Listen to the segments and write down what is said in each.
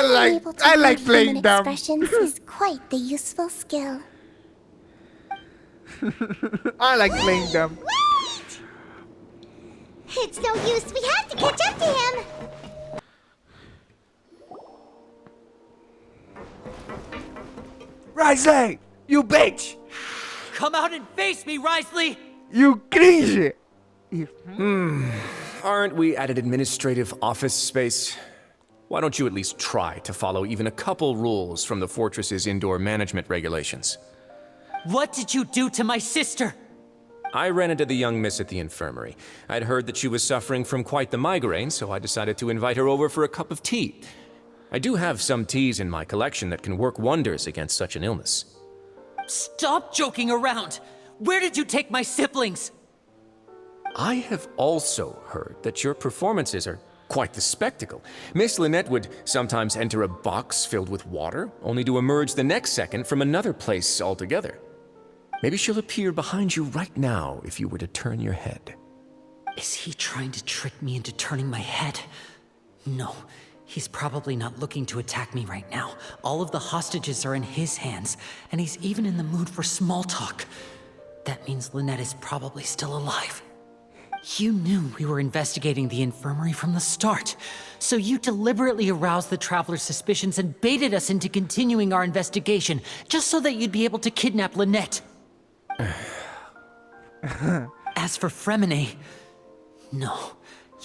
I like playing dumb. Expressions is quite the useful skill. I like playing dumb. Wait! It's no use. We have to catch up to him. Risley, you bitch! Come out and face me, Risley! You cringe! Aren't we at an administrative office space? Why don't you at least try to follow even a couple rules from the fortress's indoor management regulations? What did you do to my sister? I ran into the young miss at the infirmary. I'd heard that she was suffering from quite the migraine, so I decided to invite her over for a cup of tea. I do have some teas in my collection that can work wonders against such an illness. Stop joking around! Where did you take my siblings? I have also heard that your performances are quite the spectacle. Miss Lynette would sometimes enter a box filled with water, only to emerge the next second from another place altogether. Maybe she'll appear behind you right now if you were to turn your head. Is he trying to trick me into turning my head? No, he's probably not looking to attack me right now. All of the hostages are in his hands, and he's even in the mood for small talk. That means Lynette is probably still alive. You knew we were investigating the infirmary from the start, so you deliberately aroused the traveler's suspicions and baited us into continuing our investigation, just so that you'd be able to kidnap Lynette. As for Fremine, no,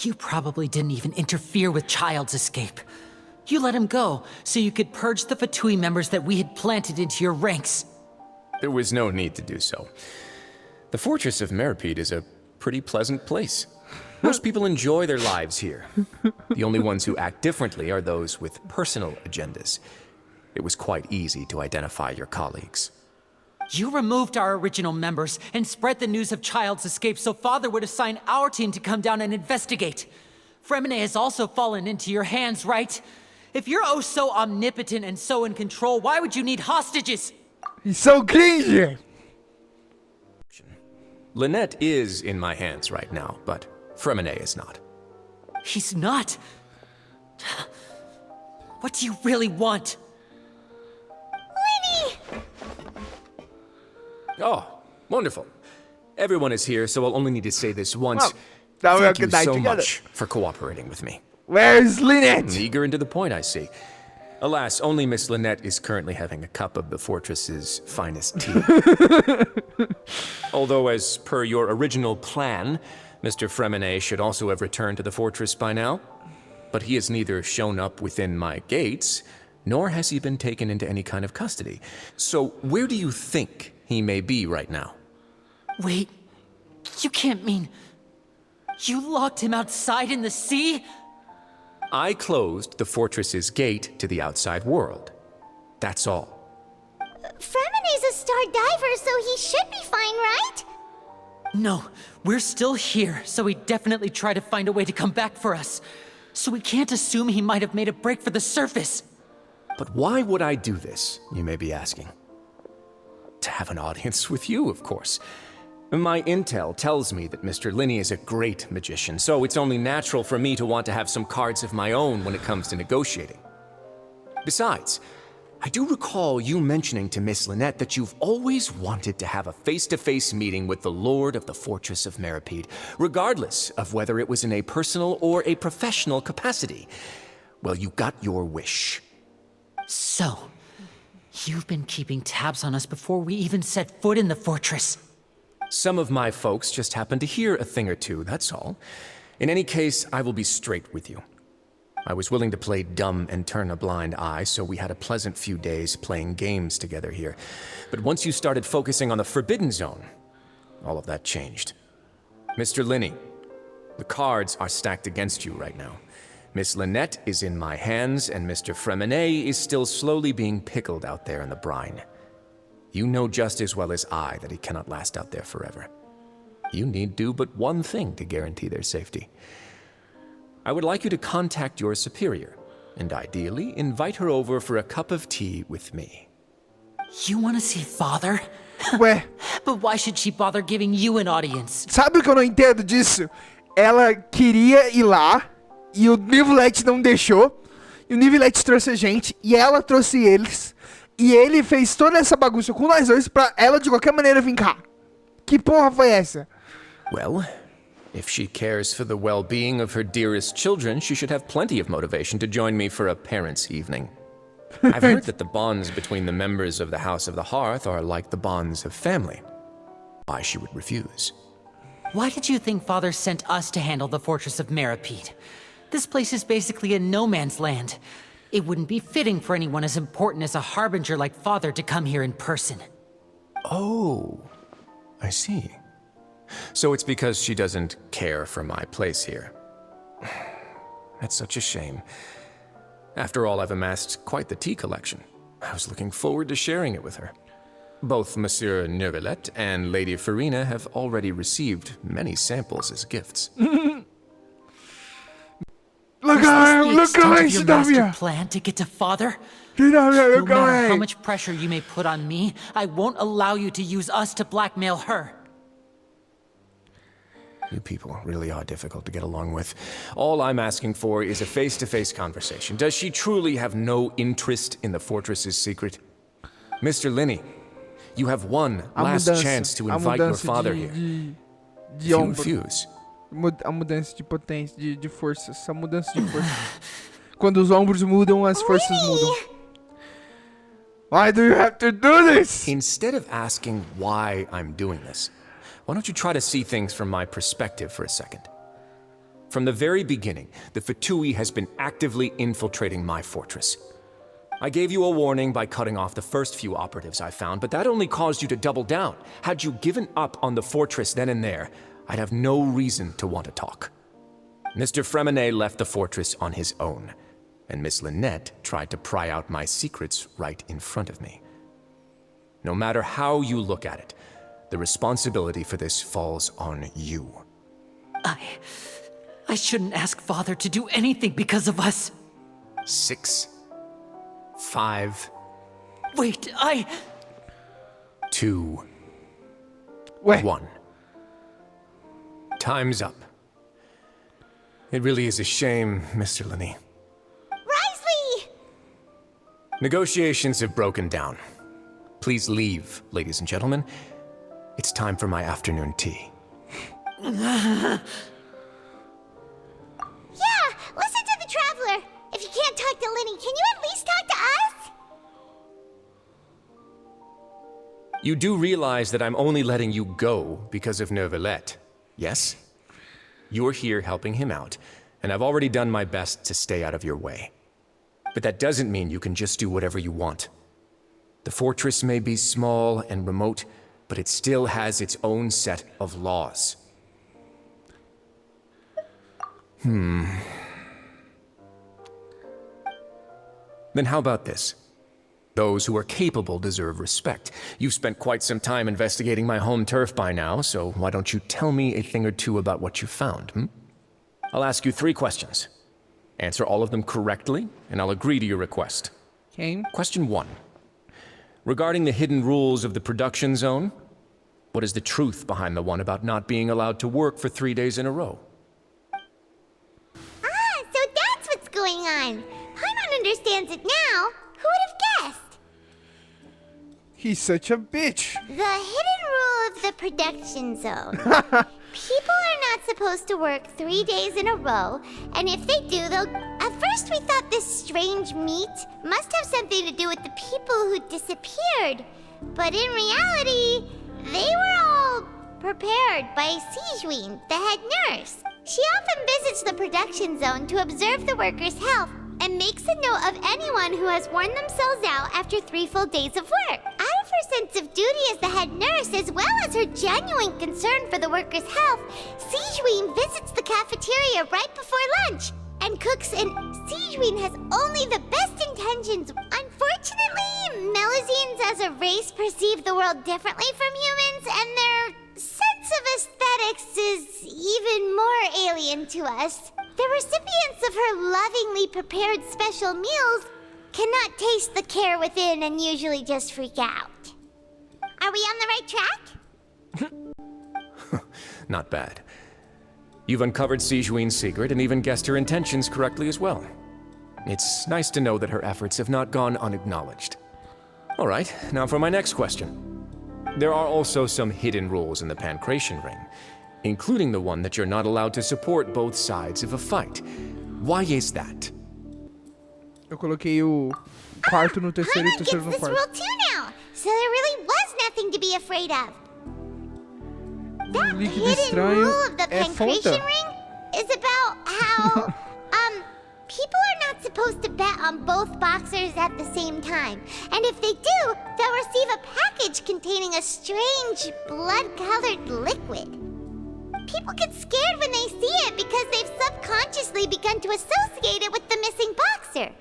you probably didn't even interfere with Child's escape. You let him go, so you could purge the Fatui members that we had planted into your ranks. There was no need to do so. The fortress of Meripede is a pretty pleasant place. Most people enjoy their lives here. The only ones who act differently are those with personal agendas. It was quite easy to identify your colleagues. You removed our original members and spread the news of Child's escape so Father would assign our team to come down and investigate. Fremine has also fallen into your hands, right? If you're oh so omnipotent and so in control, why would you need hostages? He's so cringe! Lynette is in my hands right now, but Fremine is not. He's not. What do you really want? Lenny! Oh, wonderful. Everyone is here, so I'll only need to say this once. Well, now we Thank have you good night so together. much for cooperating with me. Where's Lynette? Eager and to the point, I see. Alas, only Miss Lynette is currently having a cup of the fortress's finest tea. Although, as per your original plan, Mr. Fremine should also have returned to the fortress by now. But he has neither shown up within my gates, nor has he been taken into any kind of custody. So where do you think he may be right now? Wait, you can't mean... You locked him outside in the sea? I closed the fortress's gate to the outside world. That's all. Fremine's a star diver, so he should be fine, right? No, we're still here, so he'd definitely try to find a way to come back for us. So we can't assume he might have made a break for the surface. But why would I do this, you may be asking? To have an audience with you, of course. My intel tells me that Mr. Linney is a great magician, so it's only natural for me to want to have some cards of my own when it comes to negotiating. Besides, I do recall you mentioning to Miss Lynette that you've always wanted to have a face-to-face meeting with the Lord of the Fortress of Meripede, regardless of whether it was in a personal or a professional capacity. Well, you got your wish. So, you've been keeping tabs on us before we even set foot in the fortress. Some of my folks just happened to hear a thing or two, that's all. In any case, I will be straight with you. I was willing to play dumb and turn a blind eye, so we had a pleasant few days playing games together here. But once you started focusing on the Forbidden Zone, all of that changed. Mr. Linney, the cards are stacked against you right now. Miss Lynette is in my hands, and Mr. Fremine is still slowly being pickled out there in the brine. You know just as well as I that he cannot last out there forever. You need do but one thing to guarantee their safety. I would like you to contact your superior, and ideally invite her over for a cup of tea with me. You want to see Father? Ué, But why should she bother giving you an audience? sabe o que eu não entendo disso? Ela queria ir lá, e o Livlet não deixou, E o Nivelete trouxe a gente, e ela trouxe eles. E ele fez toda essa bagunça com nós dois pra ela de qualquer maneira vir cá. Que porra foi essa? Well, if she cares for the well-being of her dearest children, she should have plenty of motivation to join me for a parents' evening. I've heard that the bonds between the members of the House of the Hearth are like the bonds of family. Why she would refuse. Why did you think Father sent us to handle the fortress of Meripede? This place is basically a no man's land. It wouldn't be fitting for anyone as important as a harbinger like Father to come here in person. Oh, I see. So it's because she doesn't care for my place here. That's such a shame. After all, I've amassed quite the tea collection. I was looking forward to sharing it with her. Both Monsieur Neuvillette and Lady Farina have already received many samples as gifts. Look Was at this him! the Look extent at of your him! master plan to get to Father? No Look matter how at much pressure you may put on me, I won't allow you to use us to blackmail her. You people really are difficult to get along with. All I'm asking for is a face-to-face conversation. Does she truly have no interest in the fortress's secret? Mr. Linney, you have one last chance to invite your father here. If you refuse, A mudança de potência, de força. Essa mudança de força. Quando os ombros mudam, as forças mudam. Why do you have to do this? instead of asking why I'm doing this, why don't you try to see things from my perspective for a second? From the very beginning, the Fatui has been actively infiltrating my fortress. I gave you a warning by cutting off the first few operatives I found, but that only caused you to double down. Had you given up on the fortress then and there, I'd have no reason to want to talk. Mr. Fremenet left the fortress on his own, and Miss Lynette tried to pry out my secrets right in front of me. No matter how you look at it, the responsibility for this falls on you. I shouldn't ask Father to do anything because of us. 6, 5, Wait, 2, Ué, 1. Time's up. It really is a shame, Mr. Linney. Risley! Negotiations have broken down. Please leave, ladies and gentlemen. It's time for my afternoon tea. Yeah, listen to the Traveler. If you can't talk to Linny, can you at least talk to us? You do realize that I'm only letting you go because of Neuvillette, yes? You're here helping him out, and I've already done my best to stay out of your way. But that doesn't mean you can just do whatever you want. The fortress may be small and remote, but it still has its own set of laws. Then how about this? Those who are capable deserve respect. You've spent quite some time investigating my home turf by now, so why don't you tell me a thing or two about what you found, I'll ask you 3 questions. Answer all of them correctly, and I'll agree to your request. quem? Question 1. Regarding the hidden rules of the production zone, what is the truth behind the one about not being allowed to work for 3 days in a row? Ah, so that's what's going on. Paimon understands it now. Who would have guessed? He's such a bitch. The hidden rule of the production zone. People are not supposed to work 3 days in a row, and if they do, they'll... At first we thought this strange meat must have something to do with the people who disappeared. But in reality, they were all prepared by Sijuin, the head nurse. She often visits the production zone to observe the workers' health and makes a note of anyone who has worn themselves out after 3 full days of work. Out of her sense of duty as the head nurse, as well as her genuine concern for the workers' health, Sijuin visits the cafeteria right before lunch and cooks, and Sijuin has only the best intentions. Unfortunately, Melusines as a race perceive the world differently from humans, and their sense of aesthetics is even more alien to us. The recipients of her lovingly prepared special meals cannot taste the care within and usually just freak out. Are we on the right track? Not bad. You've uncovered Sijuin's secret and even guessed her intentions correctly as well. It's nice to know that her efforts have not gone unacknowledged. All right, now for my next question. There are also some hidden rules in the pancration ring, including the one that you're not allowed to support both sides of a fight. Why is that? Eu coloquei o quarto no terceiro e o Paimon terceiro gets no this quarto. rule too now, so there really was nothing to be afraid of. That líquido hidden estranho rule of the é pancration Fonta. ring is about how, people are not supposed to bet on both boxers at the same time. And if they do, they'll receive a package containing a strange, blood-colored liquid. People get scared when they see it because they've subconsciously begun to associate it with the missing boxer.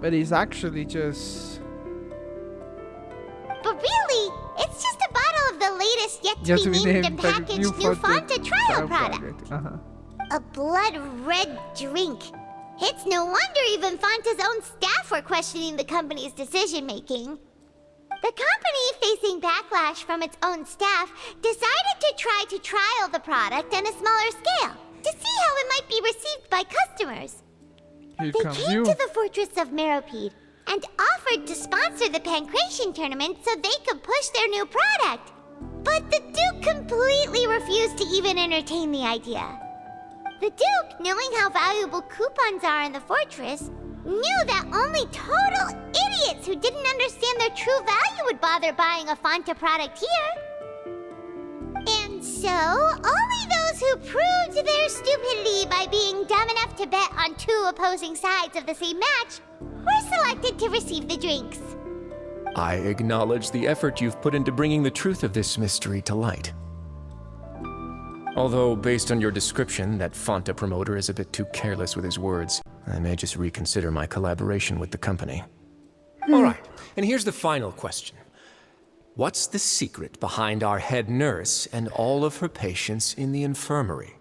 But it's actually just... But really, it's just a bottle of the latest yet-to-be-named and packaged new Fanta trial product. A blood-red drink. It's no wonder even Fanta's own staff were questioning the company's decision-making. The company, facing backlash from its own staff, decided to try to trial the product on a smaller scale to see how it might be received by customers. Here They comes came you. to the fortress of Meropide and offered to sponsor the pancration tournament so they could push their new product. But the Duke completely refused to even entertain the idea. The Duke, knowing how valuable coupons are in the fortress, knew that only total idiots who didn't understand their true value would bother buying a Fanta product here. And so, only those who proved their stupidity by being dumb enough to bet on two opposing sides of the same match were selected to receive the drinks. I acknowledge the effort you've put into bringing the truth of this mystery to light. Although, based on your description, that Fanta promoter is a bit too careless with his words, I may just reconsider my collaboration with the company. All right, and here's the final question. What's the secret behind our head nurse and all of her patients in the infirmary?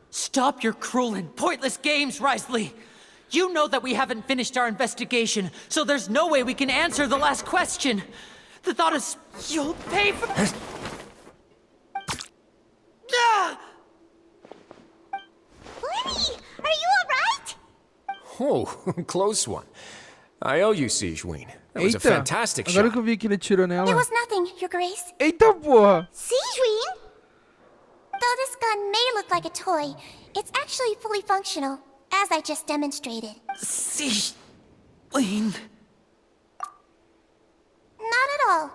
Stop your cruel and pointless games, Risley! You know that we haven't finished our investigation, so there's no way we can answer the last question. The thought is, you'll pay for... Ah! Lenny, are you alright? Oh, close one. I owe you, Sigeween. That was a Eita, fantastic agora shot. que eu vi que ele atirou There nela. was nothing, Your Grace. Eita porra! Sigeween? Though this gun may look like a toy, it's actually fully functional, as I just demonstrated. Sigeween... Not at all.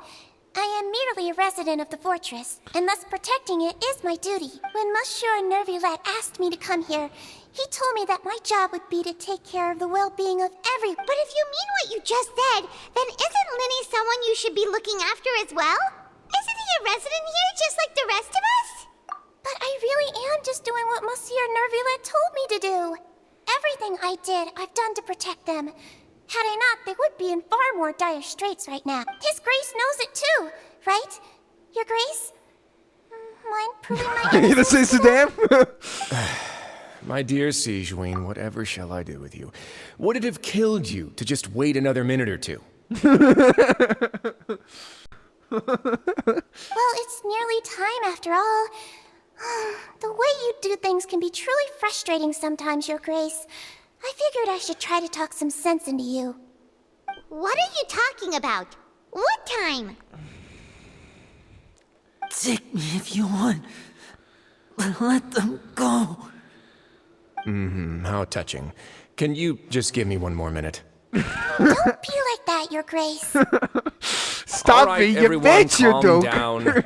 I am merely a resident of the fortress, and thus protecting it is my duty. When Monsieur Nervulet asked me to come here, he told me that my job would be to take care of the well-being of everyone. But if you mean what you just said, then isn't Lenny someone you should be looking after as well? Isn't he a resident here just like the rest of us? But I really am just doing what Monsieur Nervulet told me to do. Everything I did, I've done to protect them. Had I not, they would be in far more dire straits right now. His Grace knows it too, right? Your Grace? Mind proving my Ainda sei se der. My dear Sigeween, whatever shall I do with you? Would it have killed you to just wait another minute or two? Well, it's nearly time after all. The way you do things can be truly frustrating sometimes, Your Grace. I figured I should try to talk some sense into you. What are you talking about? What time? Take me if you want. But let them go. How touching. Can you just give me one more minute? Don't be like that, Your Grace. Stop All right, being a everyone, bitch, you calm Duke. down.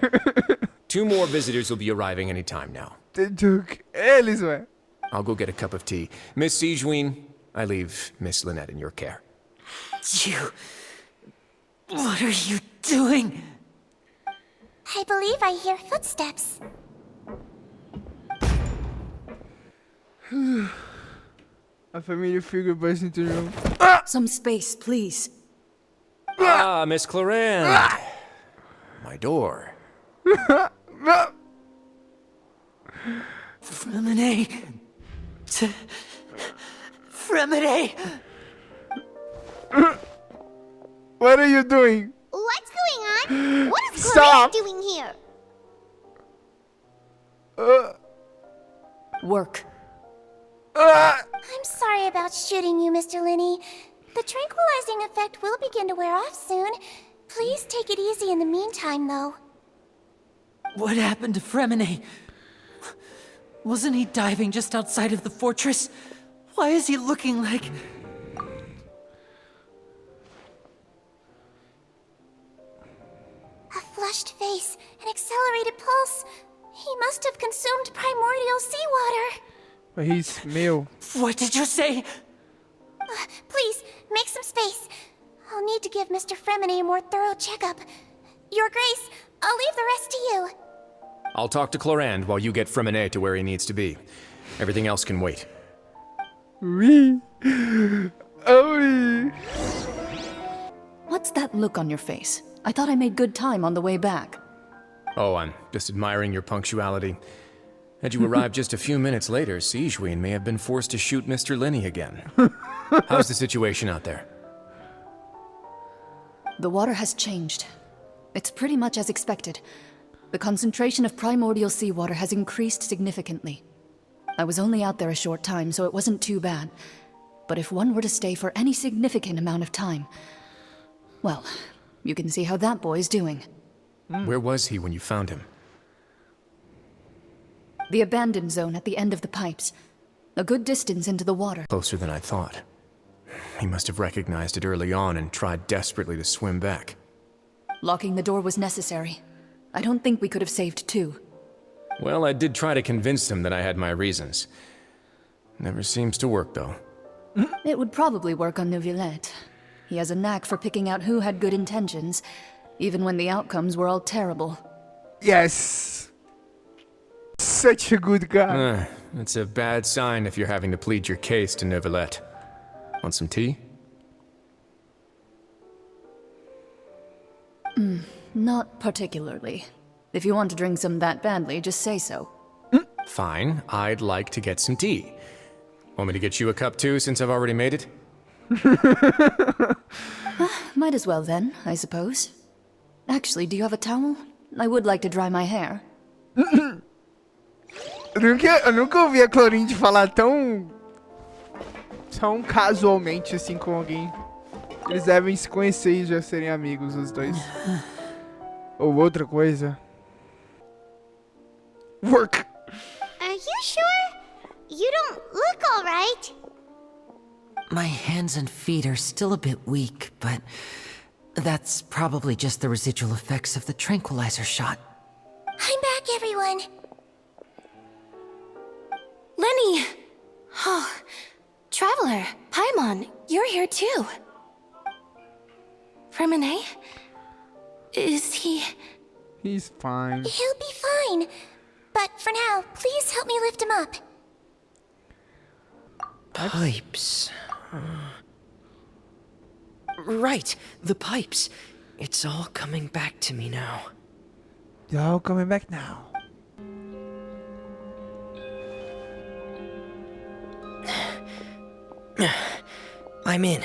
2 more visitors will be arriving any time now. Duke, eles, ué. I'll go get a cup of tea. Miss Sigeween, I leave Miss Lynette in your care. You... What are you doing? I believe I hear footsteps. A família Figure burst into the room. Some space, please. Ah, Miss Clarence. My door. Fremine... Fremine... What are you doing? What's going on? What is Stop. Chloe doing here? Work. I'm sorry about shooting you, Mr. Linney. The tranquilizing effect will begin to wear off soon. Please take it easy in the meantime, though. What happened to Fremine? Wasn't he diving just outside of the fortress? Why is he looking like... A flushed face, an accelerated pulse. He must have consumed primordial seawater. But he's meio... What did you say? Please, make some space. I'll need to give Mr. Fremine a more thorough checkup. Your Grace, I'll leave the rest to you. I'll talk to Clorand while you get Fremine to where he needs to be. Everything else can wait. Oui. Oh, oui. What's that look on your face? I thought I made good time on the way back. Oh, I'm just admiring your punctuality. Had you arrived just a few minutes later, Sigewinne may have been forced to shoot Mr. Linney again. How's the situation out there? The water has changed. It's pretty much as expected. The concentration of primordial seawater has increased significantly. I was only out there a short time, so it wasn't too bad. But if one were to stay for any significant amount of time... Well, you can see how that boy's doing. Where was he when you found him? The abandoned zone at the end of the pipes. A good distance into the water. Closer than I thought. He must have recognized it early on and tried desperately to swim back. Locking the door was necessary. I don't think we could have saved two. Well, I did try to convince him that I had my reasons. Never seems to work, though. It would probably work on Neuvillette. He has a knack for picking out who had good intentions, even when the outcomes were all terrible. Yes. Such a good guy. It's a bad sign if you're having to plead your case to Neuvillette. Want some tea? Not particularly. If you want to drink some that badly, just say so. Fine, I'd like to get some tea. Want me to get you a cup too, since I've already made it? Might as well then, I suppose. Actually, do you have a towel? I would like to dry my hair. Eu nunca ouvi a Clorinde falar tão casualmente assim com alguém. Eles devem se conhecer e já serem amigos, os dois. Ou outra coisa. Work! Are you sure? You don't look all right. My hands and feet are still a bit weak, but that's probably just the residual effects of the tranquilizer shot. I'm back, everyone. Lenny! Oh, Traveler, Paimon, you're here too. Fremine? Is he... He's fine. He'll be fine. But for now, please help me lift him up. Pipes. Right, the pipes. It's all coming back to me now. Y'all coming back now. I'm in.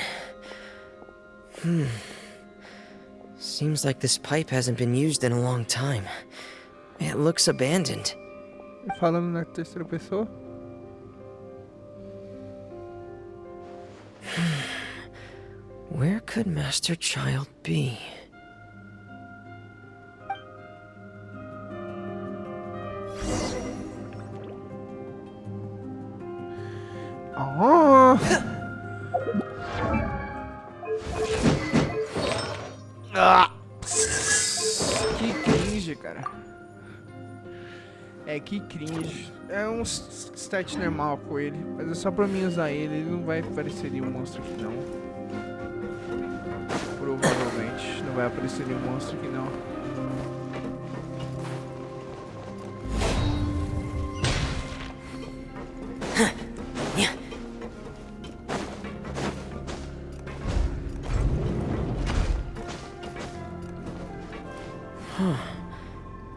Seems like this pipe hasn't been used in a long time. It looks abandoned. Falando na terceira pessoa. Where could Master Child be? Oh. Ah. Que cringe, cara. É, que cringe. É um stat normal com ele, mas é só pra mim usar ele. Ele não vai aparecer nenhum monstro aqui não. Provavelmente não vai aparecer nenhum monstro aqui não.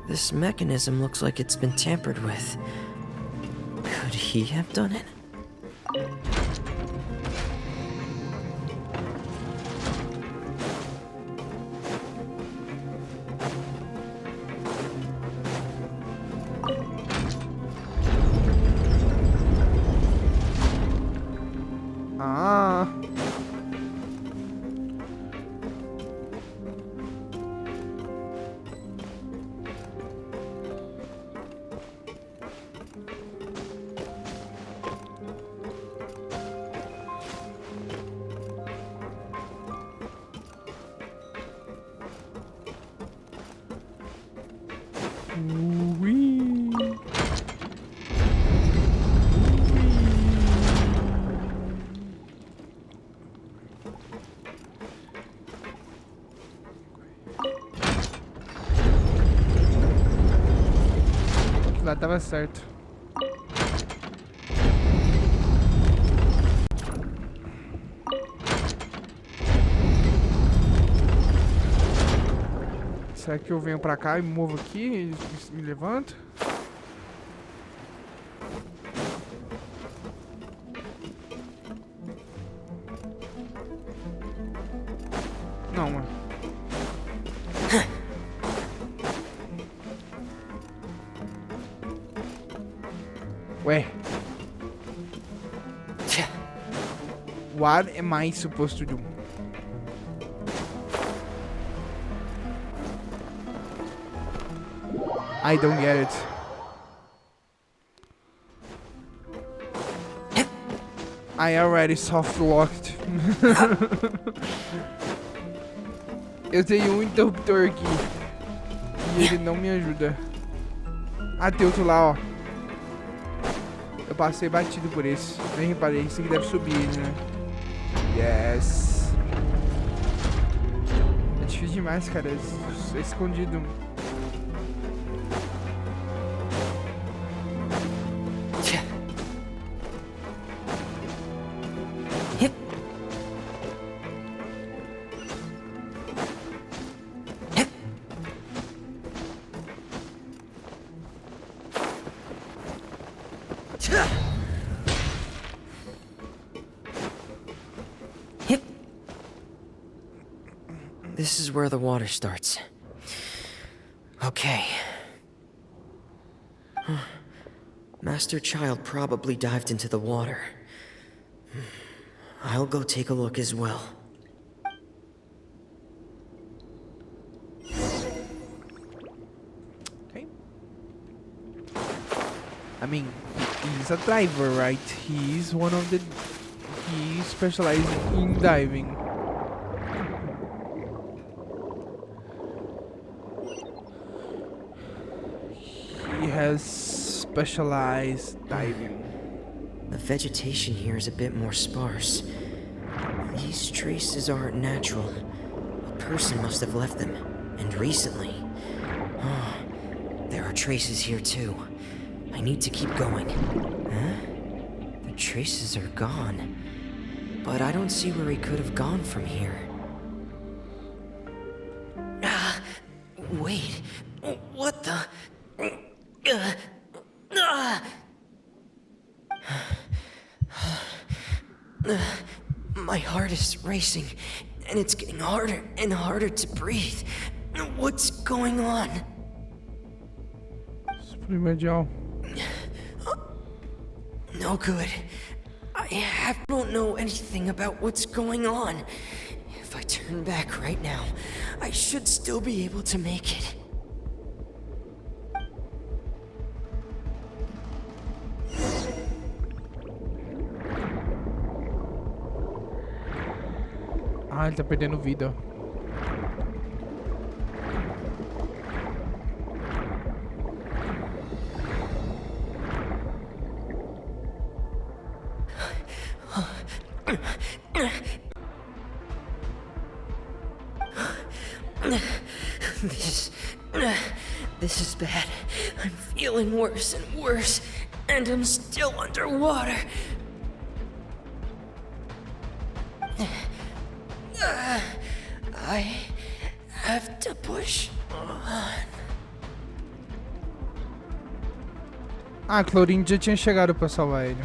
This mechanism looks like it's been tampered with. Could he have done it? Ah. Ui. Lá tava certo. Será que eu venho pra cá e me movo aqui e me levanto? Não, mano. Ué. What am I supposed to do? I don't get it. I already soft locked. Eu tenho um interruptor aqui e ele não me ajuda. Ah, tem outro lá, ó. Eu passei batido por esse. Nem reparei, esse aqui deve subir, né? Yes. É difícil demais, cara. É escondido. This is where the water starts. Okay. Master Child probably dived into the water. I'll go take a look as well. Okay. I mean, he's a diver, right? He's one of the... He specializes in diving. He has specialized diving. The vegetation here is a bit more sparse. These traces aren't natural. A person must have left them, and recently. Oh, there are traces here too. I need to keep going. Huh? The traces are gone. But I don't see where he could have gone from here. Wait. What the? My heart is racing, and it's getting harder and harder to breathe. What's going on? Primordial. No good. Don't know anything about what's going on. If I turn back right now, I should still be able to make it. Ah, ele tá perdendo vida. This is bad. I'm feeling worse and worse, and I'm still underwater. I have to push on. Ah, a Clorinda já tinha chegado pra salvar ele.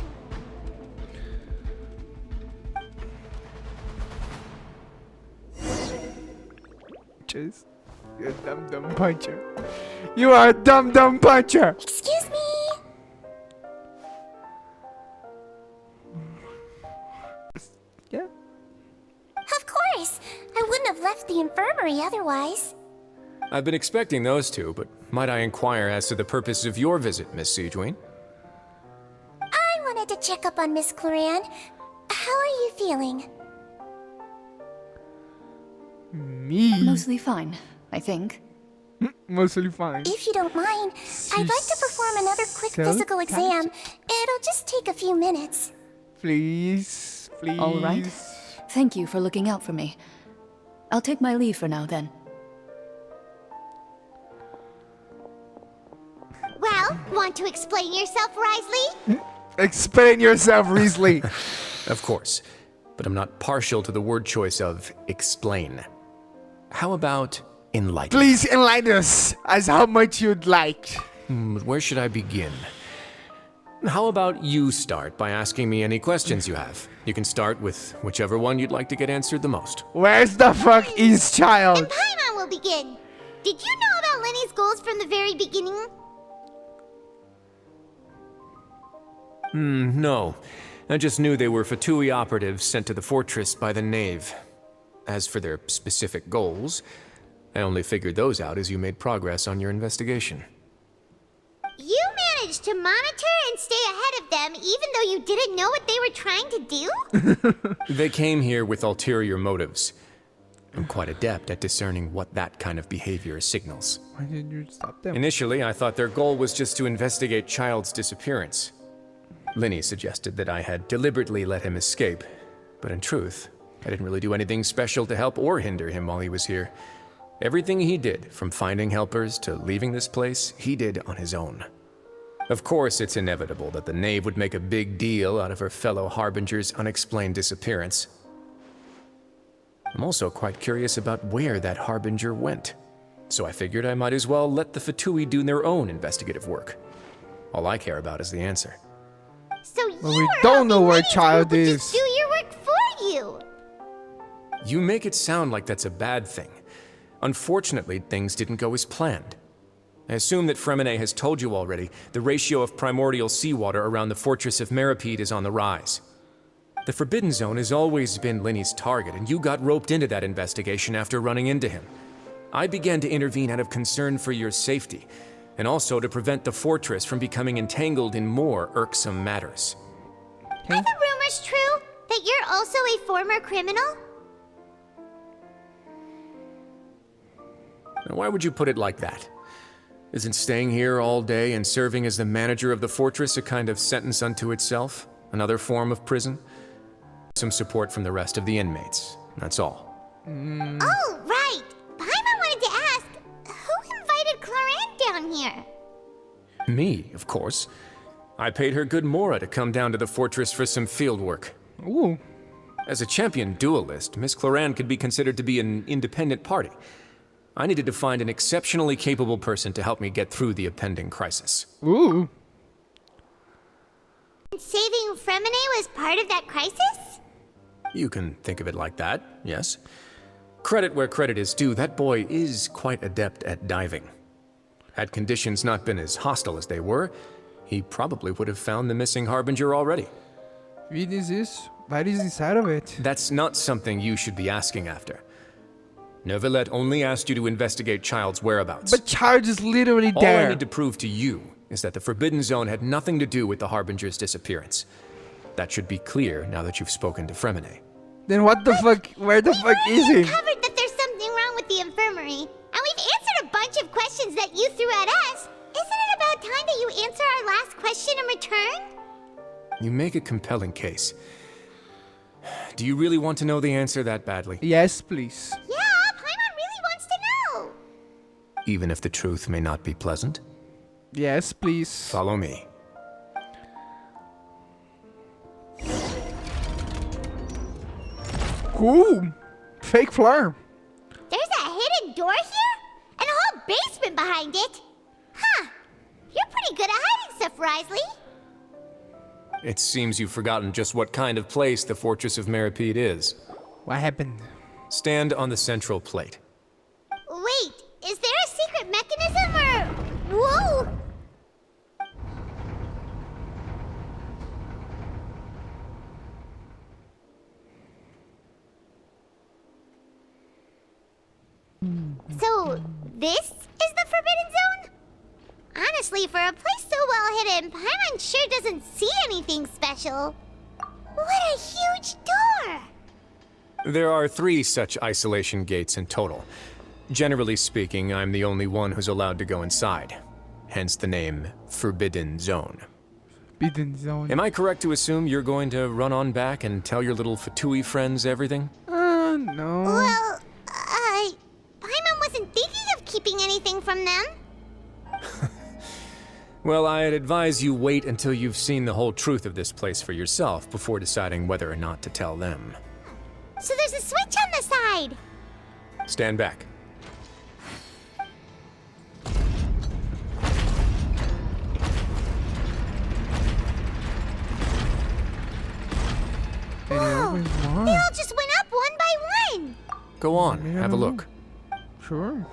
Chase, you're a dumb puncher. You are a dumb puncher. Excuse me. left the infirmary otherwise. I've been expecting those two, but might I inquire as to the purpose of your visit, Miss Sejuin? I wanted to check up on Miss Cloran. How are you feeling? Me? Mostly fine, I think. Mostly fine. If you don't mind, I'd like to perform another quick physical exam. It'll just take a few minutes. Please, please. All right. Thank you for looking out for me. I'll take my leave for now, then. Well, want to explain yourself, Risley? Explain yourself, Risley. Of course, but I'm not partial to the word choice of explain. How about enlighten? Please enlighten us as how much you'd like. Where should I begin? How about you start by asking me any questions you have? You can start with whichever one you'd like to get answered the most. Where's the fuck is And child? Paimon will begin. Did you know about Lenny's goals from the very beginning? No. I just knew they were Fatui operatives sent to the fortress by the Knave. As for their specific goals, I only figured those out as you made progress on your investigation. You managed to monitor and stay ahead of them even though you didn't know what they were trying to do? They came here with ulterior motives. I'm quite adept at discerning what that kind of behavior signals. Why didn't you stop them? Initially, I thought their goal was just to investigate Child's disappearance. Linny suggested that I had deliberately let him escape, but in truth, I didn't really do anything special to help or hinder him while he was here. Everything he did, from finding helpers to leaving this place, he did on his own. Of course, it's inevitable that the Knave would make a big deal out of her fellow Harbinger's unexplained disappearance. I'm also quite curious about where that Harbinger went, so I figured I might as well let the Fatui do their own investigative work. All I care about is the answer. So Well, you we were don't know hoping where Lenny's Child group would is. just do your work for you. You make it sound like that's a bad thing. Unfortunately, things didn't go as planned. I assume that Fremine has told you already, the ratio of primordial seawater around the fortress of Meripede is on the rise. The Forbidden Zone has always been Linny's target, and you got roped into that investigation after running into him. I began to intervene out of concern for your safety, and also to prevent the fortress from becoming entangled in more irksome matters. Are the rumors true that you're also a former criminal? Now, why would you put it like that? Isn't staying here all day and serving as the manager of the fortress a kind of sentence unto itself? Another form of prison? Some support from the rest of the inmates, that's all. Oh, right. Paimon wanted to ask, who invited Cloran down here? Me, of course. I paid her good mora to come down to the fortress for some field work. Ooh. As a champion duelist, Miss Cloran could be considered to be an independent party. I needed to find an exceptionally capable person to help me get through the impending crisis. Ooh. And saving Fremine was part of that crisis? You can think of it like that, yes. Credit where credit is due, that boy is quite adept at diving. Had conditions not been as hostile as they were, he probably would have found the missing Harbinger already. What is this? What is inside of it? That's not something you should be asking after. Neuvillette only asked you to investigate Child's whereabouts. But Child is literally All I there. need to prove to you is that the Forbidden Zone had nothing to do with the Harbinger's disappearance. That should be clear now that you've spoken to Fremine. Then what the fuck? Where the fuck is he? Covered that there's something wrong with the infirmary, and we've answered a bunch of questions that you threw at us. Isn't it about time that you answer our last question in return? You make a compelling case. Do you really want to know the answer that badly? Yes, please. Yeah, Paimon really wants to know. Even if the truth may not be pleasant? Yes, please. Follow me. Cool. Fake floor. There's a hidden door here? And a whole basement behind it? Huh. You're pretty good at hiding stuff, Risley. It seems you've forgotten just what kind of place the Fortress of Meripede is. What happened? Stand on the central plate. Wait, is there a secret mechanism or... Whoa! So, this is the Forbidden Zone? Honestly, for a place so well hidden, Paimon sure doesn't see anything special. What a huge door! There are 3 such isolation gates in total. Generally speaking, I'm the only one who's allowed to go inside. Hence the name Forbidden Zone. Forbidden Zone. Am I correct to assume you're going to run on back and tell your little Fatui friends everything? No. Well, Paimon wasn't thinking of keeping anything from them. Well, I'd advise you wait until you've seen the whole truth of this place for yourself before deciding whether or not to tell them. So there's a switch on the side. Stand back. Whoa, they all just went up one by one. Go on, have a look. Sure.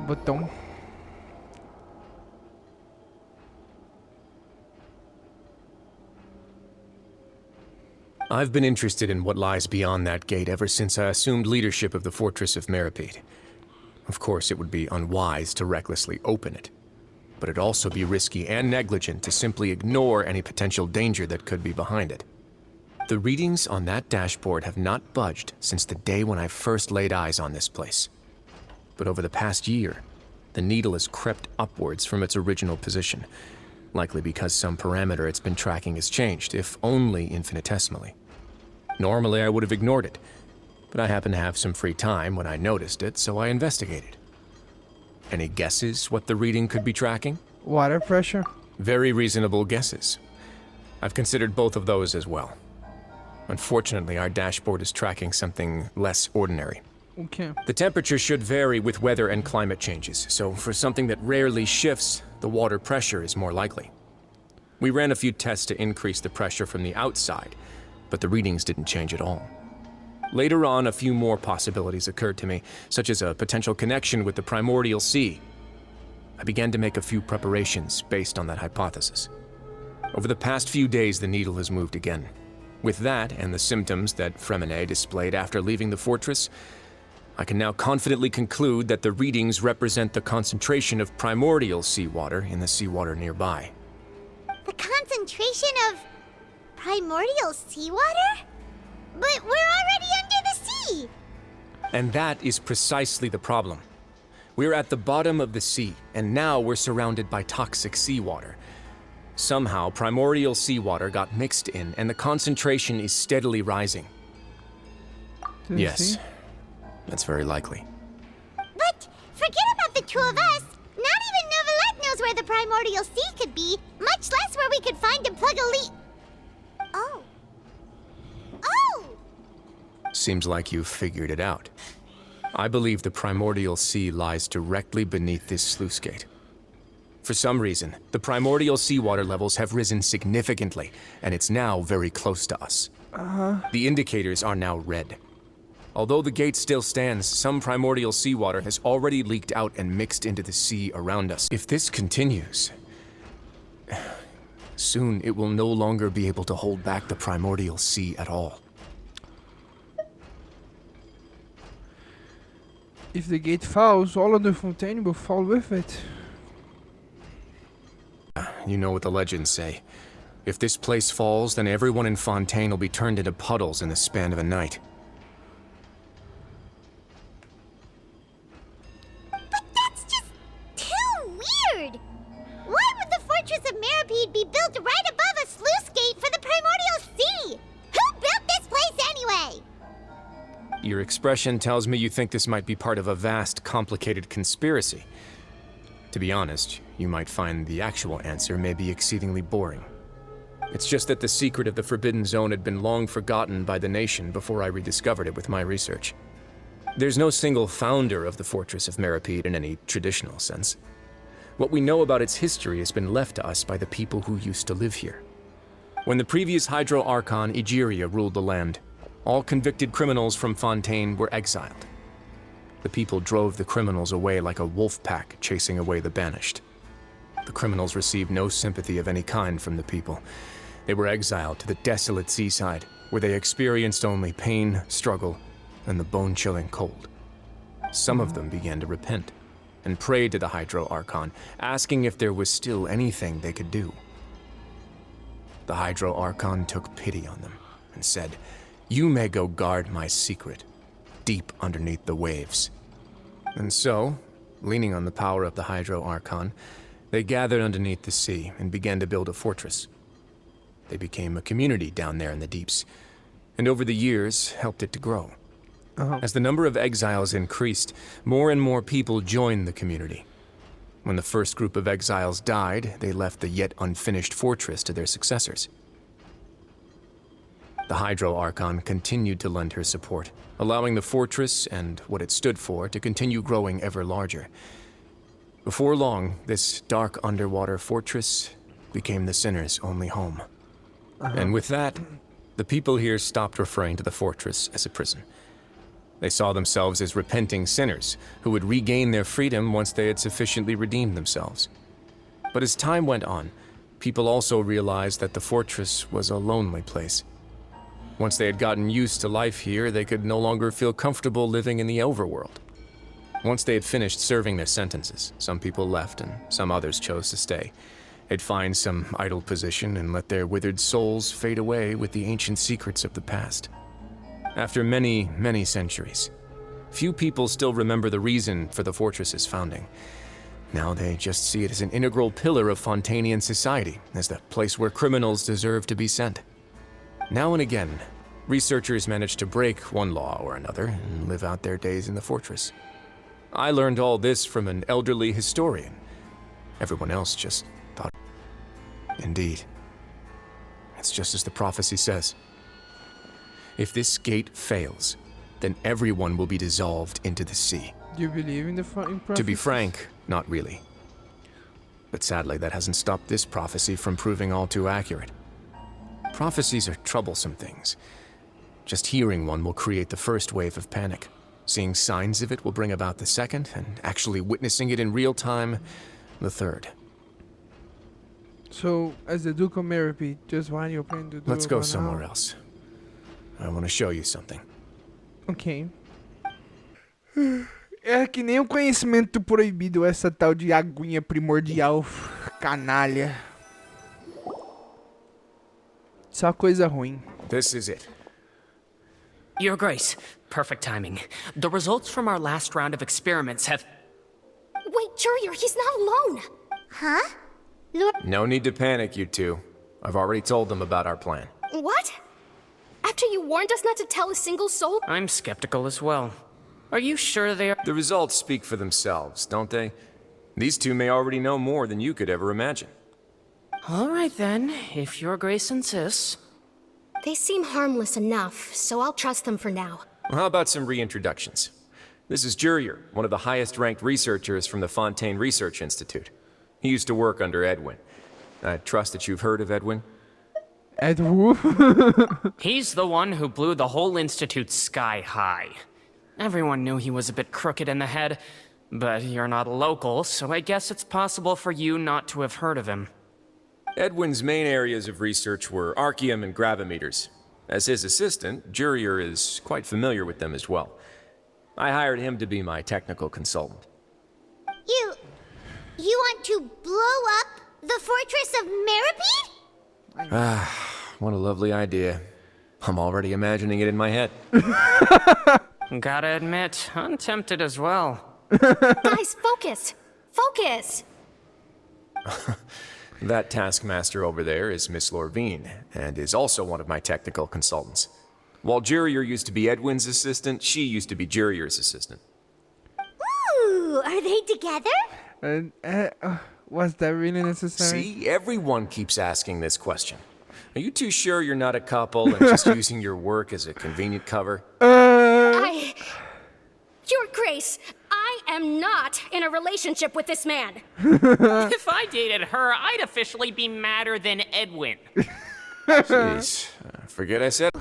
Botão. I've been interested in what lies beyond that gate ever since I assumed leadership of the Fortress of Meripede. Of course, it would be unwise to recklessly open it, but it'd also be risky and negligent to simply ignore any potential danger that could be behind it. The readings on that dashboard have not budged since the day when I first laid eyes on this place. But over the past year, the needle has crept upwards from its original position, likely because some parameter it's been tracking has changed, if only infinitesimally. Normally, I would have ignored it, but I happened to have some free time when I noticed it, so I investigated. Any guesses what the reading could be tracking? Water pressure. Very reasonable guesses. I've considered both of those as well. Unfortunately, our dashboard is tracking something less ordinary. Okay. The temperature should vary with weather and climate changes, so for something that rarely shifts, the water pressure is more likely. We ran a few tests to increase the pressure from the outside, but the readings didn't change at all. Later on, a few more possibilities occurred to me, such as a potential connection with the primordial sea. I began to make a few preparations based on that hypothesis. Over the past few days, the needle has moved again. With that, and the symptoms that Fremine displayed after leaving the fortress, I can now confidently conclude that the readings represent the concentration of primordial seawater in the seawater nearby. The concentration of primordial seawater? But we're already under the sea! And that is precisely the problem. We're at the bottom of the sea, and now we're surrounded by toxic seawater. Somehow, primordial seawater got mixed in, and the concentration is steadily rising. Yes, that's very likely. But forget about the two of us. Not even Neuvillette knows where the primordial sea could be, much less where we could find and plug a leak. Oh. Oh! Seems like you've figured it out. I believe the primordial sea lies directly beneath this sluice gate. For some reason, the primordial seawater levels have risen significantly, and it's now very close to us. The indicators are now red. Although the gate still stands, some primordial seawater has already leaked out and mixed into the sea around us. If this continues, soon it will no longer be able to hold back the primordial sea at all. If the gate falls, all of the fontaine will fall with it. You know what the legends say. If this place falls, then everyone in Fontaine will be turned into puddles in the span of a night. But that's just too weird! Why would the Fortress of Meripede be built right above a sluice gate for the primordial sea? Who built this place anyway? Your expression tells me you think this might be part of a vast, complicated conspiracy. To be honest, you might find the actual answer may be exceedingly boring. It's just that the secret of the Forbidden Zone had been long forgotten by the nation before I rediscovered it with my research. There's no single founder of the Fortress of Meripede in any traditional sense. What we know about its history has been left to us by the people who used to live here. When the previous Hydro Archon Egeria ruled the land, all convicted criminals from Fontaine were exiled. The people drove the criminals away like a wolf pack chasing away the banished. The criminals received no sympathy of any kind from the people. They were exiled to the desolate seaside, where they experienced only pain, struggle, and the bone-chilling cold. Some of them began to repent and prayed to the Hydro Archon, asking if there was still anything they could do. The Hydro Archon took pity on them and said, "You may go guard my secret, deep underneath the waves." And so, leaning on the power of the Hydro Archon, they gathered underneath the sea and began to build a fortress. They became a community down there in the deeps, and over the years helped it to grow. As the number of exiles increased, more and more people joined the community. When the first group of exiles died, they left the yet unfinished fortress to their successors. The Hydro Archon continued to lend her support, allowing the fortress and what it stood for to continue growing ever larger. Before long, this dark underwater fortress became the Sinner's only home. And with that, the people here stopped referring to the fortress as a prison. They saw themselves as repenting sinners who would regain their freedom once they had sufficiently redeemed themselves. But as time went on, people also realized that the fortress was a lonely place. Once they had gotten used to life here, they could no longer feel comfortable living in the overworld. Once they had finished serving their sentences, some people left and some others chose to stay. They'd find some idle position and let their withered souls fade away with the ancient secrets of the past. After many, many centuries, few people still remember the reason for the fortress's founding. Now they just see it as an integral pillar of Fontanian society, as the place where criminals deserve to be sent. Now and again, researchers manage to break one law or another and live out their days in the fortress. I learned all this from an elderly historian. Everyone else just thought, indeed. It's just as the prophecy says. If this gate fails, then everyone will be dissolved into the sea. Do you believe in the prophecy? To be frank, not really. But sadly, that hasn't stopped this prophecy from proving all too accurate. Prophecies are troublesome things. Just hearing one will create the first wave of panic. Seeing signs of it will bring about the second, and actually witnessing it in real time, the third. So, as the Duke of Meripy, just while you're playing the Duke Let's go of somewhere Anal. else. I want to show you something. Ok. É que nem o conhecimento proibido, essa tal de aguinha primordial, canalha. Só coisa ruim. This is it. Your Grace, perfect timing. The results from our last round of experiments have... Wait, Jurier, he's not alone. Huh? No need to panic, you two. I've already told them about our plan. What? After you warned us not to tell a single soul? I'm skeptical as well. Are you sure they are... The results speak for themselves, don't they? These two may already know more than you could ever imagine. All right then, if Your Grace insists. They seem harmless enough, so I'll trust them for now. Well, how about some reintroductions? This is Jurier, one of the highest-ranked researchers from the Fontaine Research Institute. He used to work under Edwin. I trust that you've heard of Edwin? Ed who? He's the one who blew the whole institute sky high. Everyone knew he was a bit crooked in the head, but you're not local, so I guess it's possible for you not to have heard of him. Edwin's main areas of research were archaeum and gravimeters. As his assistant, Jurier is quite familiar with them as well. I hired him to be my technical consultant. You want to blow up the fortress of Meripy? What a lovely idea. I'm already imagining it in my head. Gotta admit, I'm tempted as well. Guys, focus! Focus! That taskmaster over there is Miss Lorvine, and is also one of my technical consultants. While Jurier used to be Edwin's assistant, she used to be Jurier's assistant. Ooh, are they together? Was that really necessary? See, everyone keeps asking this question. Are you too sure you're not a couple and just using your work as a convenient cover? Your Grace, I am not in a relationship with this man. If I dated her, I'd officially be madder than Edwin. Jeez, forget I said.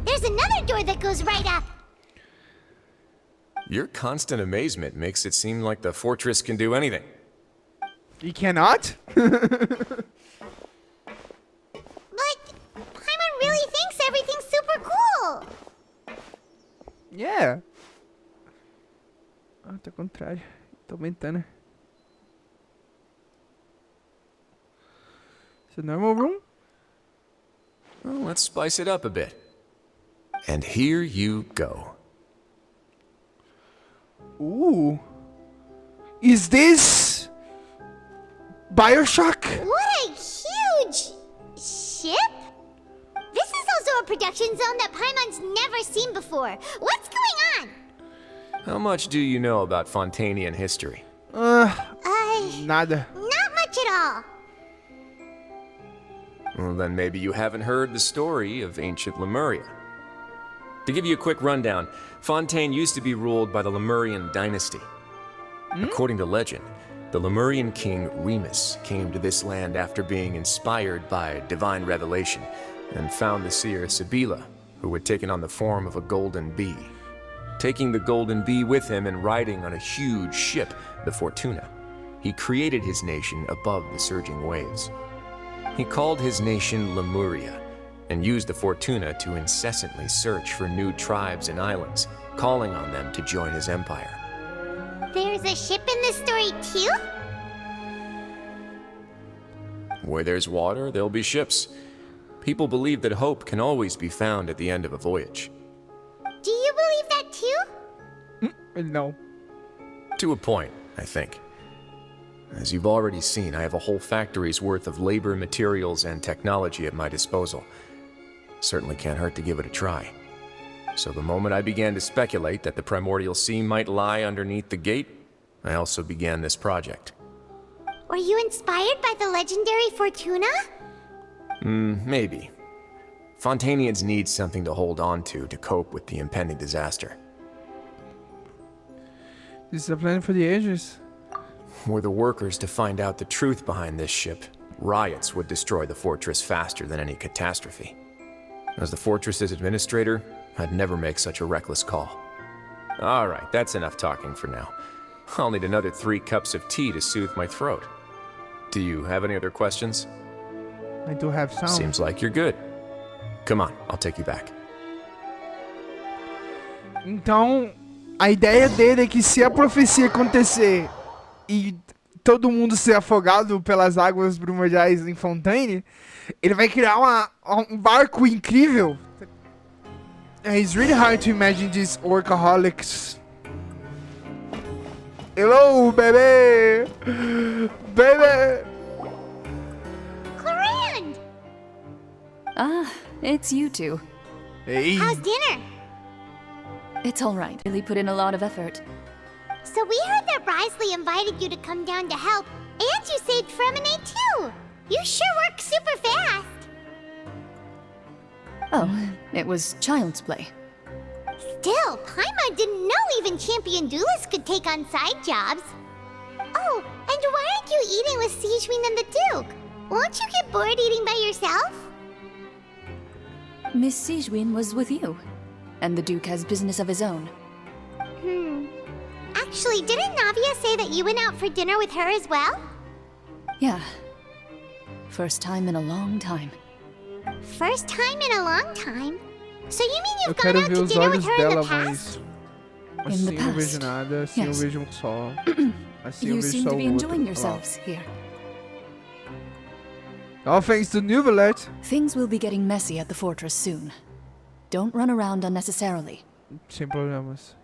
There's another door that goes right up. Your constant amazement makes it seem like the fortress can do anything. You cannot? But cool. Yeah. Ah, tá ao contrário. Tô aumentando. Is it normal room? Well, let's spice it up a bit. And here you go. Ooh. Is this BioShock? What a huge ship! This is also a production zone that Paimon's never seen before. What's going on? How much do you know about Fontanian history? Nada. Not much at all. Well, then maybe you haven't heard the story of ancient Lemuria. To give you a quick rundown, Fontaine used to be ruled by the Lemurian dynasty. According to legend, the Lemurian king Remus came to this land after being inspired by divine revelation and found the seer Sibila, who had taken on the form of a golden bee. Taking the golden bee with him and riding on a huge ship, the Fortuna, he created his nation above the surging waves. He called his nation Lemuria and used the Fortuna to incessantly search for new tribes and islands, calling on them to join his empire. There's a ship in this story too? Where there's water, there'll be ships. People believe that hope can always be found at the end of a voyage. Do you believe that too? No. To a point, I think. As you've already seen, I have a whole factory's worth of labor, materials, and technology at my disposal. Certainly can't hurt to give it a try. So the moment I began to speculate that the primordial sea might lie underneath the gate, I also began this project. Were you inspired by the legendary Fortuna? Maybe. Fontanians need something to hold on to cope with the impending disaster. This is a plan for the ages. Were the workers to find out the truth behind this ship, riots would destroy the fortress faster than any catastrophe. As the fortress's administrator, I'd never make such a reckless call. All right, that's enough talking for now. I'll need another 3 cups of tea to soothe my throat. Do you have any other questions? I do have some. Seems like you're good. Come on, I'll take you back. Então, a ideia dele é que se a profecia acontecer e todo mundo ser afogado pelas águas primordiais em Fontaine, ele vai criar um barco incrível. It's really hard to imagine these workaholics. Hello, baby! Baby! Clorand! Ah, it's you two. Hey. How's dinner? It's all right. Really put in a lot of effort. So we heard that Risley invited you to come down to help, and you saved Fremonade too! You sure work super fast! Oh, it was child's play. Still, Paimon didn't know even champion duelists could take on side jobs. Oh, and why aren't you eating with Sijwin and the Duke? Won't you get bored eating by yourself? Miss Sijwin was with you, and the Duke has business of his own. Actually, didn't Navia say that you went out for dinner with her as well? Yeah. First time in a long time. First time in a long time? So you mean Eu you've gone quero out ver to os dinner olhos with her in dela, the past? mas In the assim eu não vejo past. nada, assim Yes. eu vejo um só. Assim eu You vejo seem só to o be outro. enjoying Olha lá. yourselves here. All thanks to Nuvelet. Things will be getting messy at the fortress soon. Don't run around unnecessarily. Sem problemas.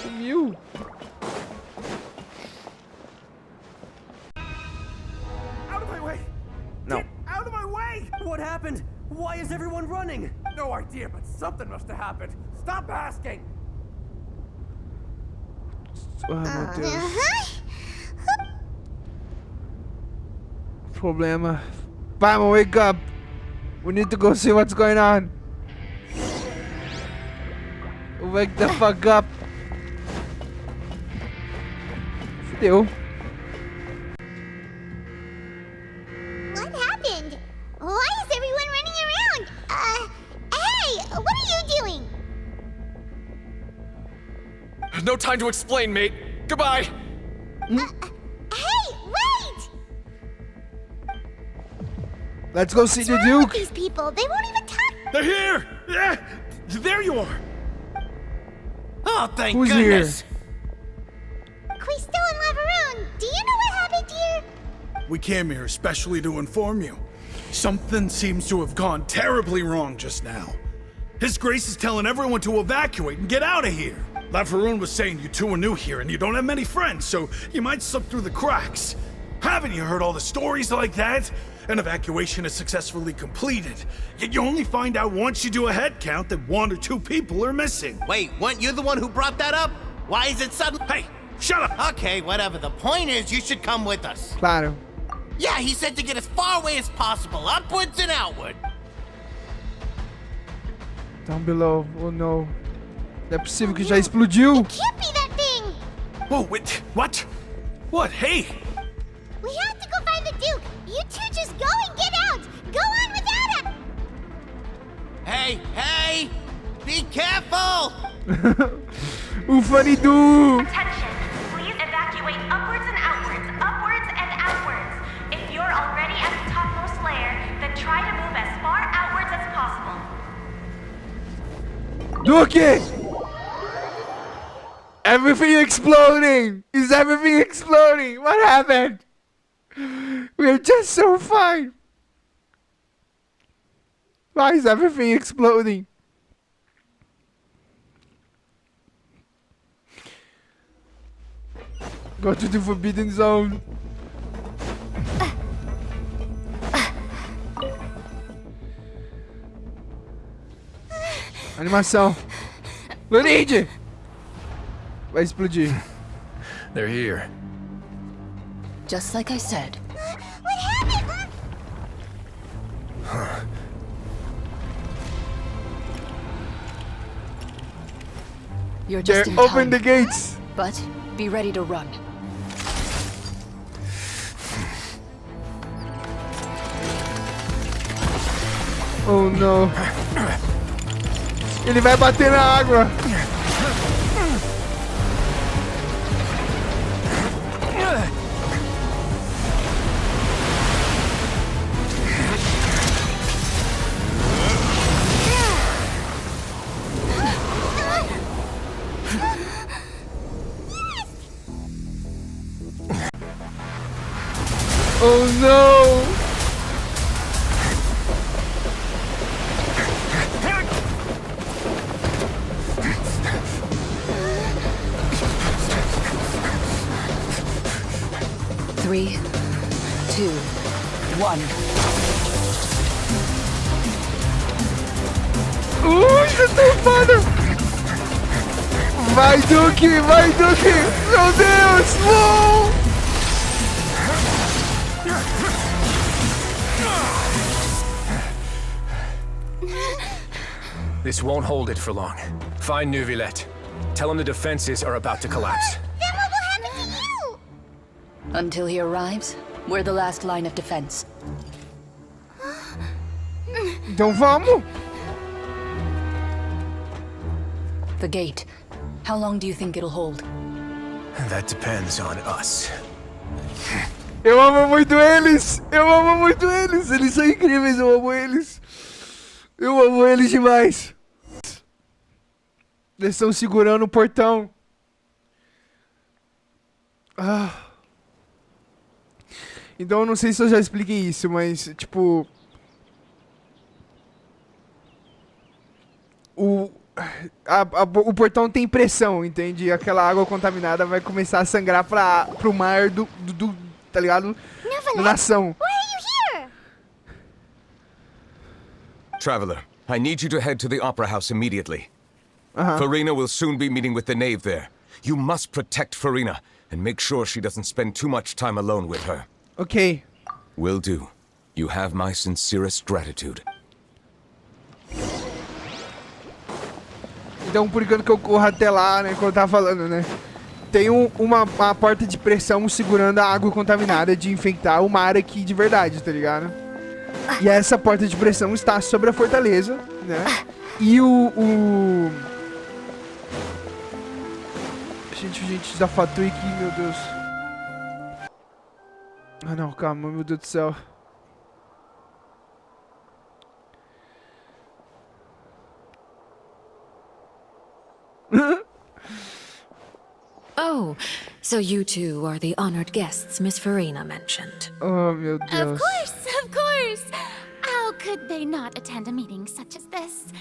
Sumiu. Out of my way! Não. Get out of my way! What happened? Why is everyone running? No idea, but something must have happened. Stop asking! Ai, meu Deus. Uh-huh. Problema. Paimon, wake up. We need to go see what's going on. Wake the fuck up. Fudeu. What happened? Why is everyone running around? Hey, what are you doing? No time to explain, mate. Goodbye. Hey, wait! Let's go see the What's wrong with Duke. these people? They won't even talk They're here! Yeah! There you are! Oh, thank Who's goodness! here? Quisto and Laveroon, do you know what happened here? We came here especially to inform you. Something seems to have gone terribly wrong just now. His Grace is telling everyone to evacuate and get out of here. Laveroon was saying you two are new here and you don't have many friends, so you might slip through the cracks. Haven't you heard all the stories like that? An evacuation is successfully completed, yet you only find out once you do a head count that 1 or 2 people are missing. Wait, weren't you the one who brought that up? Why is it sudden? Hey, shut up! Okay, whatever. The point is, you should come with us. Claro. Yeah, he said to get as far away as possible, upwards and outward. Down below. Oh no. Não é possível que já explodiu. Can't be that thing! Whoa, wait, what? What? Hey! We have to go find the Duke! You two just go and get out! Go on without him! Hey, hey! Be careful! O Funny Do. Attention! Please evacuate upwards and outwards, upwards and outwards. If you're already at the topmost layer, then try to move as far outwards as possible. Duke! Everything exploding! Is everything exploding? What happened? We're just so fine. Why is everything exploding? Go to the Forbidden Zone. Animação. Luigi! Vai explodir. They're here. Just like I said. What happened? You're just in Open time. the gates. But be ready to run. Oh no. Ele vai bater na água. Oh no! Three, two, one. Isso é tão foda! Vai, Duke! Vai, Duke! Meu Deus! Uou! This won't hold it for long. Find Neuvillette. Tell him the defenses are about to collapse. Then what will happen to you? Until he arrives, we're the last line of defense. Então vamos! The gate. How long do you think it'll hold? That depends on us. Eu amo muito eles! Eu amo muito eles! Eles são incríveis, eu amo eles! Eu amo eles demais! Eles estão segurando o portão. Ah. Então eu não sei se eu já expliquei isso, mas tipo... O portão tem pressão, entende? Aquela água contaminada vai começar a sangrar pro mar tá ligado? Da nação. Why are you here? Traveler, I need you to head to the Opera House immediately. Farina will soon be meeting with the knave there. You must protect Farina and make sure she doesn't spend too much time alone with her. Ok. Will do. You have my sincerest gratitude. Então, por enquanto que eu corro até lá, né, como eu tava falando, né? Tem uma porta de pressão segurando a água contaminada de infectar o mar aqui de verdade, tá ligado? E essa porta de pressão está sobre a fortaleza, né? E Gente, desafatou aqui, meu Deus. Ah, não, calma, meu Deus do céu. Oh, so you two are the honored guests Miss Farina mentioned. Oh, meu Deus. Of course. How could they not attend a meeting such as this?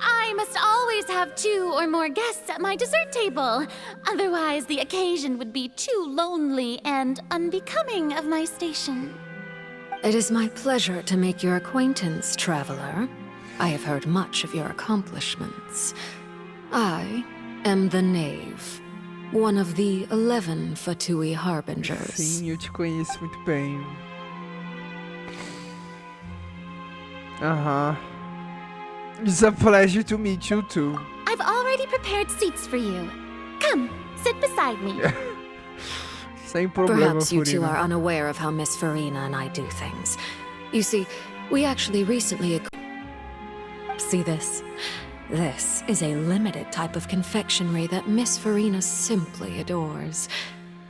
I must always have 2 or more guests at my dessert table. Otherwise, the occasion would be too lonely and unbecoming of my station. It is my pleasure to make your acquaintance, traveler. I have heard much of your accomplishments. I am the Knave, one of the 11 Fatui Harbingers. Sim, eu te conheço muito bem. It's a pleasure to meet you too. I've already prepared seats for you. Come, sit beside me. Sem problema, Perhaps you two Farina. are unaware of how Miss Farina and I do things. You see, we actually recently... See this? This is a limited type of confectionery that Miss Farina simply adores.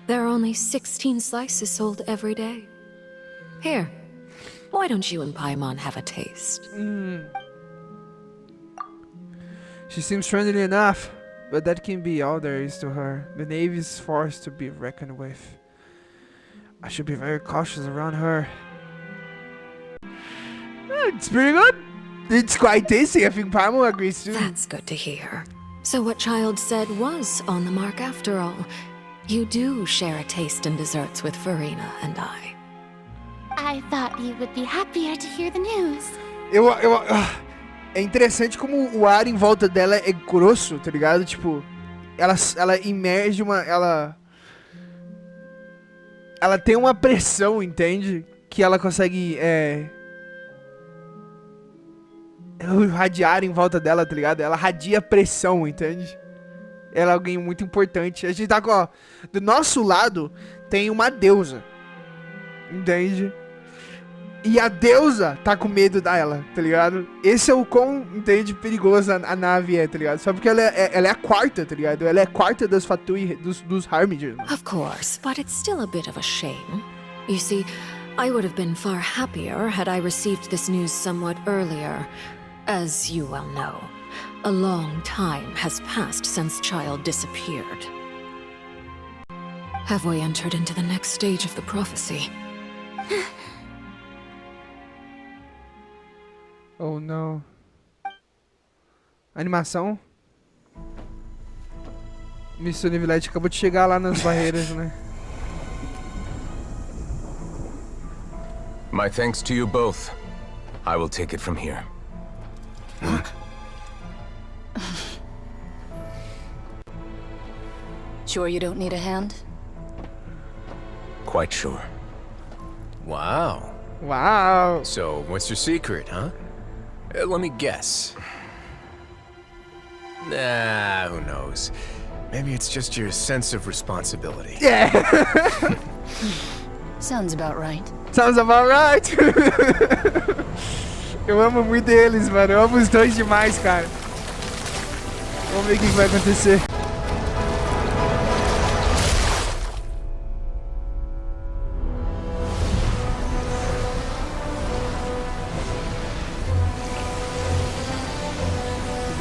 There are only 16 slices sold every day. Here, why don't you and Paimon have a taste? She seems friendly enough, but that can be all there is to her. The Navy is forced to be reckoned with. I should be very cautious around her. It's pretty good. It's quite tasty. I think Paimon agrees too. That's good to hear. So what Child said was on the mark after all. You do share a taste in desserts with Farina and I. I thought you would be happier to hear the news. É interessante como o ar em volta dela é grosso, tá ligado? Tipo, ela imerge ela tem uma pressão, entende? Que ela consegue radiar em volta dela, tá ligado? Ela radia pressão, entende? Ela é alguém muito importante. A gente tá com, ó, do nosso lado tem uma deusa, entende? E a deusa tá com medo dela, tá ligado? Esse é o quão, entende, perigosa a nave é, tá ligado? Só porque ela é a quarta, tá ligado? Ela é a quarta das Fatui, dos Harmingers. Of course, but it's still a bit of a shame. You see, I would have been far happier had I received this news somewhat earlier. As you well know, a long time has passed since Child disappeared. Have we entered into the next stage of the prophecy? Oh, não. Animação. Miss Univilete acabou de chegar lá nas barreiras, né? My thanks to you both. I will take it from here. Sure you don't need a hand? Quite sure. Wow. Wow. So, what's your secret, huh? Let me guess. Nah, who knows? Maybe it's just your sense of responsibility. Yeah. Sounds about right. Sounds about right. Eu amo muito eles, mano. Eu amo os dois demais, cara. Vamos ver o que vai acontecer.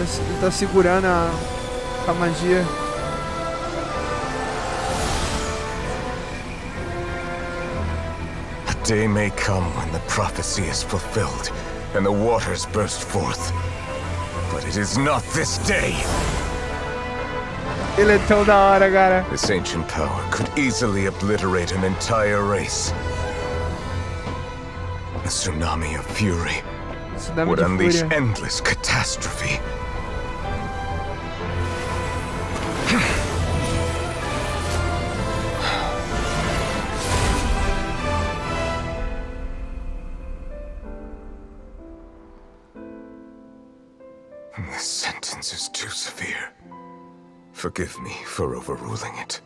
Ele tá segurando a magia. A day may come when the prophecy is fulfilled and the waters burst forth. But it is not this day. Ele é tão da hora, cara. This ancient power could easily obliterate an entire race. A tsunami of fury would unleash endless catastrophe. This sentence is too severe. Forgive me for overruling it.